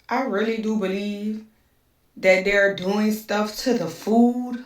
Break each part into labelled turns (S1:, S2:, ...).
S1: I really do believe that they're doing stuff to the food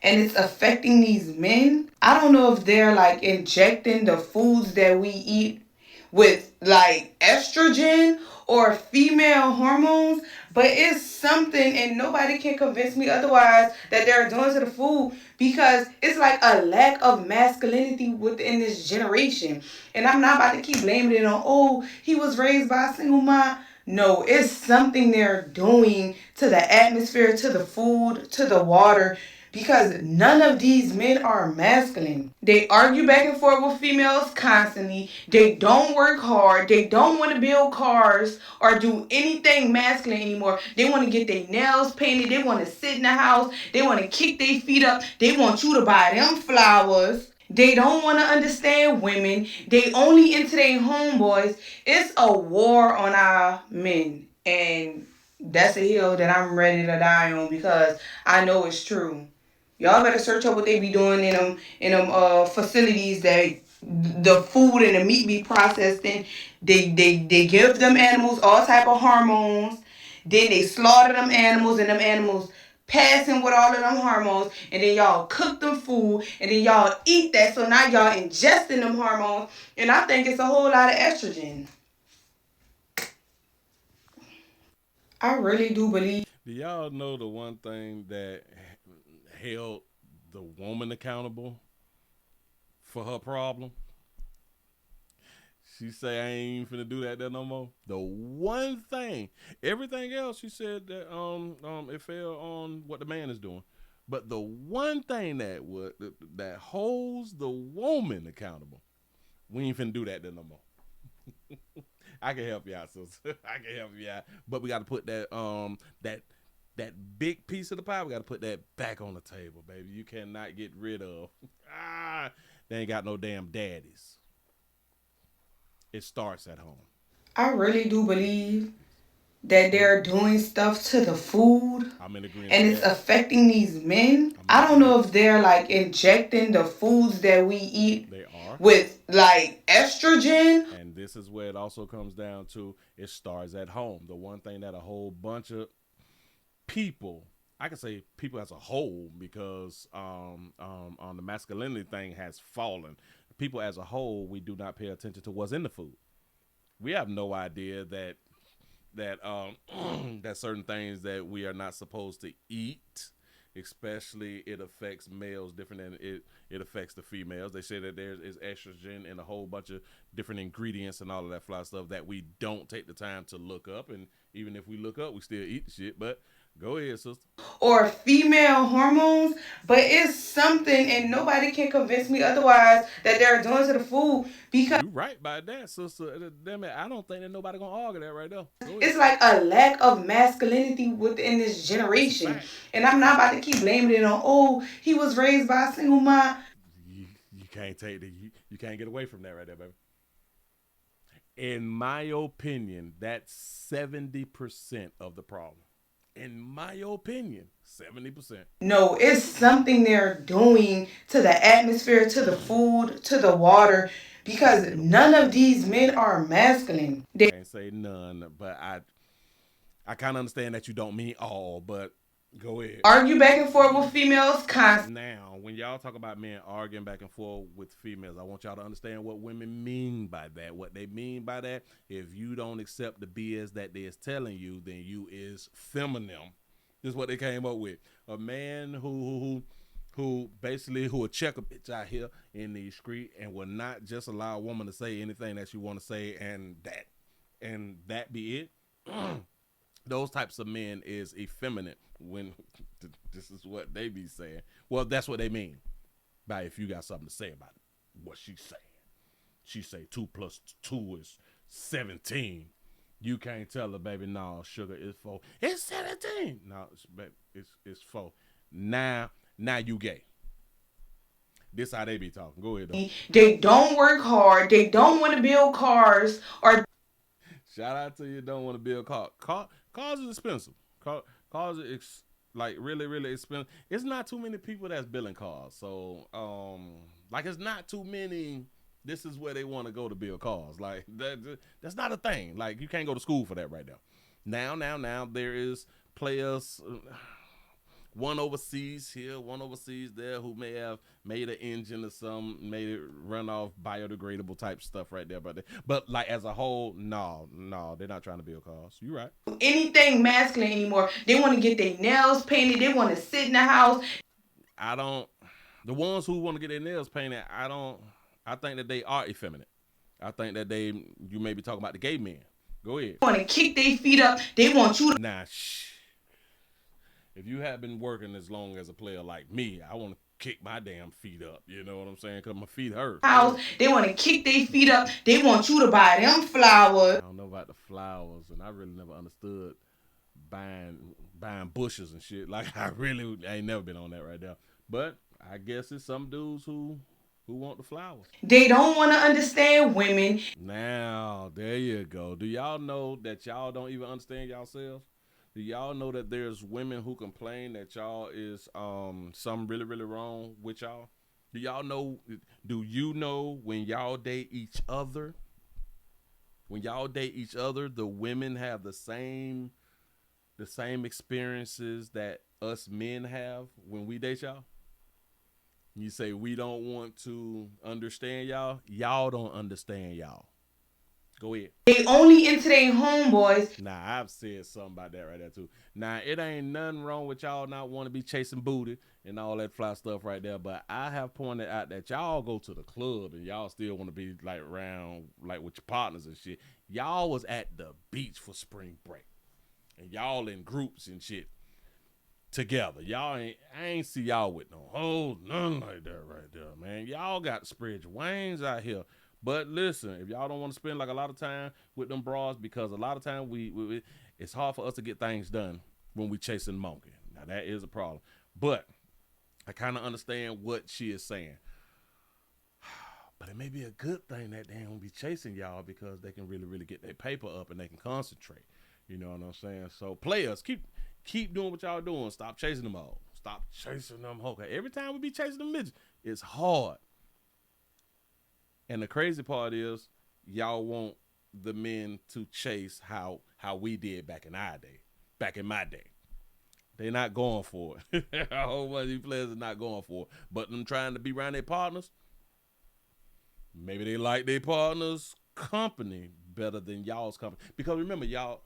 S1: and it's affecting these men. I don't know if they're like injecting the foods that we eat with like estrogen or female hormones, but it's something and nobody can convince me otherwise that they're doing to the food because it's like a lack of masculinity within this generation. And I'm not about to keep blaming it on, oh, he was raised by a single mom. No, it's something they're doing to the atmosphere, to the food, to the water, because none of these men are masculine. They argue back and forth with females constantly. They don't work hard. They don't want to build cars or do anything masculine anymore. They want to get their nails painted. They want to sit in the house. They want to kick their feet up. They want you to buy them flowers. They don't want to understand women. They only into their homeboys. It's a war on our men. And that's a hill that I'm ready to die on because I know it's true. Y'all better search up what they be doing in them facilities that the food and the meat be processed in. They give them animals all type of hormones. Then they slaughter them animals and them animals passing with all of them hormones, and then y'all cook them food, and then y'all eat that. So now y'all ingesting them hormones, and I think it's a whole lot of estrogen. I really do believe.
S2: Do y'all know the one thing that held the woman accountable for her problem? She say I ain't finna do that there no more. The one thing, everything else she said that it fell on what the man is doing, but the one thing that holds the woman accountable, we ain't finna do that there no more. I can help you out, sister. I can help you out, but we got to put that big piece of the pie. We got to put that back on the table, baby. You cannot get rid of. Ah, they ain't got no damn daddies. It starts at home.
S1: I really do believe that they're doing stuff to the food
S2: I'm in agreement
S1: and
S2: with
S1: it's
S2: that.
S1: affecting these men.
S2: I'm in
S1: I don't
S2: agreement.
S1: know if they're like injecting the foods that we eat
S2: They are.
S1: with like estrogen.
S2: And this is where it also comes down to it starts at home. The one thing that a whole bunch of people, I can say people as a whole, because on the masculinity thing has fallen. People as a whole, we do not pay attention to what's in the food. We have no idea that that certain things that we are not supposed to eat, especially it affects males different than it affects the females. They say that there is estrogen and a whole bunch of different ingredients and all of that fly stuff that we don't take the time to look up, and even if we look up, we still eat the shit. But go ahead, sister.
S1: Or female hormones, but it's something, and nobody can convince me otherwise that they're doing to the food because
S2: You right by that, sister. Damn it, I don't think that nobody gonna argue that right there. Go ahead.
S1: it's like a lack of masculinity within this
S2: That's a
S1: generation.
S2: fact.
S1: And I'm not about to keep blaming it on, oh, he was raised by a single mom.
S2: You can't take you can't get away from that right there, baby. In my opinion, that's 70% of the problem. In my opinion, 70%.
S1: No, it's something they're doing to the atmosphere, to the food, to the water, because none of these men are masculine. They
S2: Can't say none, but I kind of understand that you don't mean all, but go ahead.
S1: argue back and forth with females constantly.
S2: Now, when y'all talk about men arguing back and forth with females, I want y'all to understand what women mean by that. What they mean by that, if you don't accept the BS that they is telling you, then you is feminine. This is what they came up with. A man who basically who will check a bitch out here in the street and will not just allow a woman to say anything that she want to say and that be it. Those types of men is effeminate when this is what they be saying. Well, that's what they mean by if you got something to say about it. What she's saying. She say 2 plus 2 is 17. You can't tell her, baby, no, sugar is 4. It's 17. No, it's 4. Now you gay. This how they be talking. Go ahead though.
S1: They don't work hard. They don't want to build cars or
S2: Shout out to you. Don't want to build cars is expensive. Cars are like really really expensive. It's not too many people that's building cars. So like it's not too many. This is where they want to go to build cars. Like that's not a thing. Like you can't go to school for that right now. Now there is players, one overseas here, one overseas there, who may have made an engine or something, made it run off biodegradable type stuff right there. But like as a whole, no, they're not trying to build cars. You're right.
S1: Anything masculine anymore. They want to get their nails painted. They want to sit in the house.
S2: I don't. The ones who want to get their nails painted, I don't. I think that they are effeminate. I think that you may be talking about the gay men. Go ahead.
S1: They want to kick their feet up. They want you to.
S2: Nah, if you have been working as long as a player like me, I want to kick my damn feet up. You know what I'm saying? Because my feet hurt.
S1: House. They want to kick their feet up. They want you to buy them flowers.
S2: I don't know about the flowers, and I really never understood buying bushes and shit. Like I ain't never been on that right there. But I guess it's some dudes who want the flowers.
S1: They don't want to understand women.
S2: Now, there you go. Do y'all know that y'all don't even understand yourselves? Do y'all know that there's women who complain that y'all is something really, really wrong with y'all? Do you know when y'all date each other? When y'all date each other, the women have the same experiences that us men have when we date y'all? You say we don't want to understand y'all. Y'all don't understand y'all. Go ahead.
S1: They only into their homeboys.
S2: Nah, I've said something about that right there too. Now, it ain't nothing wrong with y'all not want to be chasing booty and all that fly stuff right there, but I have pointed out that y'all go to the club and y'all still want to be like around like with your partners and shit. Y'all was at the beach for spring break and y'all in groups and shit together. I ain't see y'all with no hoes, nothing like that right there, man. Y'all got to spread your wings out here. But listen, if y'all don't want to spend like a lot of time with them bras, because a lot of time it's hard for us to get things done when we chasing monkey. Now that is a problem. But I kind of understand what she is saying. But it may be a good thing that they don't be chasing y'all, because they can really, really get their paper up and they can concentrate. You know what I'm saying? So players, keep doing what y'all doing. Stop chasing them all. Stop chasing them hoes. Every time we be chasing them midgets, it's hard. And the crazy part is, y'all want the men to chase how we did back in my day. They're not going for it. A whole bunch of these players are not going for it. But them trying to be around their partners, maybe they like their partners' company better than y'all's company. Because remember, y'all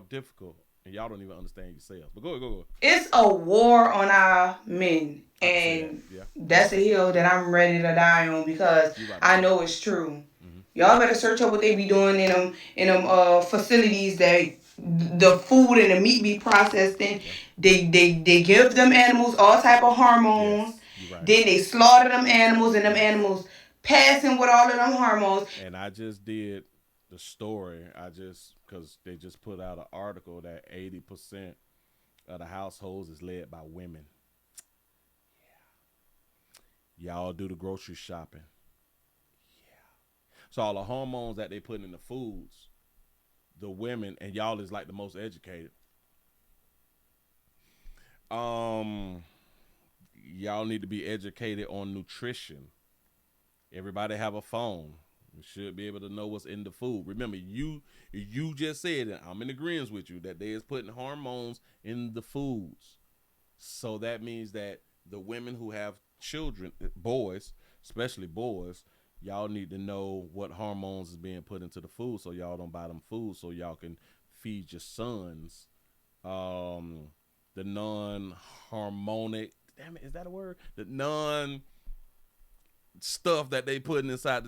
S2: difficult. And y'all don't even understand yourselves. But go ahead.
S1: It's a war on our men. And that's a hill that I'm ready to die on, because I know it's true. Mm-hmm. Y'all better search up what they be doing in them facilities that the food and the meat be processed in. They give them animals all type of hormones. Yes, right. Then they slaughter them animals, and them animals passing with all of them hormones.
S2: And I just did the story, because they just put out an article that 80% of the households is led by women. Yeah. Y'all do the grocery shopping. Yeah. So all the hormones that they put in the foods, the women, and y'all is like the most educated. Y'all need to be educated on nutrition. Everybody have a phone. You should be able to know what's in the food. Remember, you just said, and I'm in agreement with you, that they is putting hormones in the foods. So that means that the women who have children, boys, especially boys, y'all need to know what hormones is being put into the food, so y'all don't buy them food, so y'all can feed your sons the non-harmonic, damn it, is that a word? The non stuff that they putting inside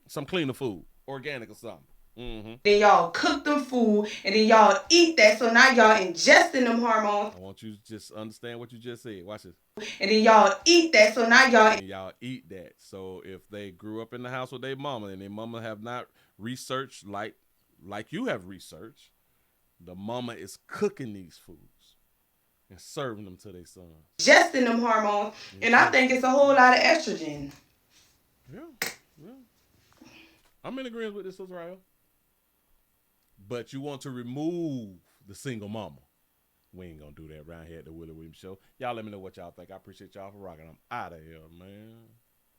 S2: some cleaner food, organic or something. Mm-hmm.
S1: Then y'all cook the food, and then y'all eat that. So now y'all ingesting them hormones.
S2: I want you to just understand what you just said. Watch this.
S1: And then y'all eat that. So now
S2: y'all eat that. So if they grew up in the house with their mama, and their mama have not researched like you have researched, the mama is cooking these foods and serving them to their sons.
S1: Ingesting them hormones, and I think it's a whole lot of estrogen.
S2: Yeah. I'm in agreement with this, Israel. But you want to remove the single mama. We ain't gonna do that around here at the Willie Williams Show. Y'all let me know what y'all think. I appreciate y'all for rocking. I'm out of here, man.